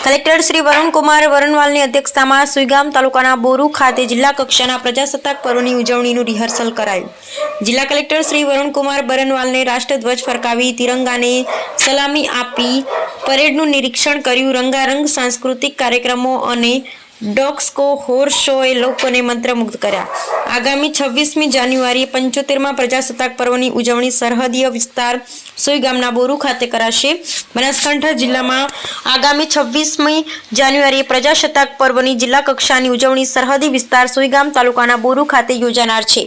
Collector Shri Varun Kumar વરણવાલની અધ્યક્ષતામાં સુઈગામ તાલુકાના બોરુ ખાતે જિલ્લા કક્ષાના પ્રજાસત્તાક પર્વની ઉજવણીનું રિહર્સલ કરાયું. જિલ્લા કલેક્ટર શ્રી વરુણકુમાર બરનવાલને રાષ્ટ્રધ્વજ ફરકાવી તિરંગાને સલામી આપી પરેડનું નિરીક્ષણ કર્યું. રંગારંગ સાંસ્કૃતિક કાર્યક્રમો અને ડોગ્સકો હોર્સ શોએ લોકોને મંત્રમુગ્ધ કર્યા. આગામી 26મી જાન્યુઆરીએ 75મા પ્રજાસત્તાક પર્વની ઉજવણી સરહદીય વિસ્તાર સુઈગામના બોરુ ખાતે કરાશે. બનાસકાંઠા જિલ્લામાં આગામી 26મી જાન્યુઆરીએ પ્રજાસત્તાક પર્વની જિલ્લા કક્ષાની ઉજવણી સરહદી વિસ્તાર સુઈગામ તાલુકાના બોરુ ખાતે યોજાનાર છે,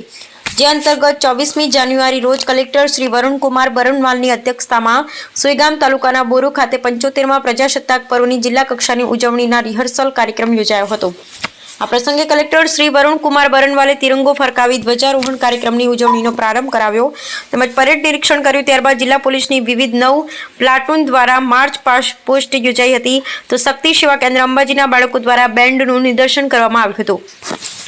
જે અંતર્ગત 24મી જાન્યુઆરી રોજ કલેક્ટર શ્રી વરુણકુમાર બરનવાલની અધ્યક્ષતામાં સુઈગામ તાલુકાના બોરુ ખાતે 75મા પ્રજાસત્તાક પર્વની જિલ્લા કક્ષાની ઉજવણીના રિહર્સલ કાર્યક્રમ યોજાયો હતો. આ પ્રસંગે કલેક્ટર શ્રી વરુણકુમાર બરનવાલે તિરંગો ફરકાવી ધ્વજારોહણ કાર્યક્રમની ઉજવણીનો પ્રારંભ કરાવ્યો તેમજ પરેડ નિરીક્ષણ કર્યું. ત્યારબાદ જિલ્લા પોલીસની વિવિધ 9 પ્લાટૂન દ્વારા માર્ચ પોસ્ટ યોજાઈ હતી, તો શક્તિ સેવા કેન્દ્ર અંબાજીના બાળકો દ્વારા બેન્ડનું નિદર્શન કરવામાં આવ્યું હતું.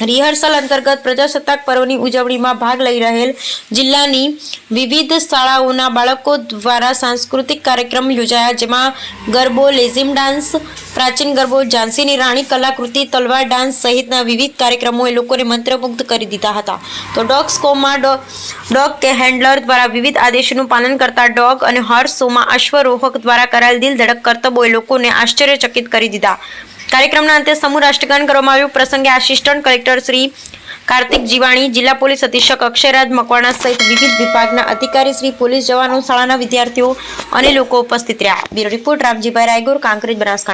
રિહર્સલ અંતર્ગત પ્રજાસત્તાક પર્વની ઉજવણીમાં ભાગ લઈ રહેલ જિલ્લાની વિવિધ શાળાઓના બાળકો દ્વારા સાંસ્કૃતિક કાર્યક્રમ યોજાયા, જેમાં ગરબો, લેઝિમ ડાન્સ, પ્રાચીન ગરબો, ઝાંસીની રાણી કલાકૃતિ, તલવાર ડાન્સ સહિતના વિવિધ કાર્યક્રમોએ લોકોને મંત્રમુગ્ધ કરી દીધા હતા. તો ડોગ્સકોમાં ડોગ હેન્ડલર દ્વારા વિવિધ આદેશોનું પાલન કરતા ડોગ અને હોર્સ શોમાં અશ્વરોહક દ્વારા કરાયેલ દિલ ધડક કરતબોએ લોકોને આશ્ચર્યચકિત કરી દીધા. કાર્યક્રમના અંતે સમૂહ રાષ્ટ્રગાન કરવામાં આવ્યું. પ્રસંગે આસિસ્ટન્ટ કલેક્ટર શ્રી કાર્તિક જીવાણી, જિલ્લા પોલીસ અધિક્ષક અક્ષયરાજ મકવાણા સહિત વિવિધ વિભાગના અધિકારી શ્રી, પોલીસ જવાનો, શાળાના વિદ્યાર્થીઓ અને લોકો ઉપસ્થિત રહ્યા. Bureau report Ramjibhai Raigor, Kankrej, Banaskantha.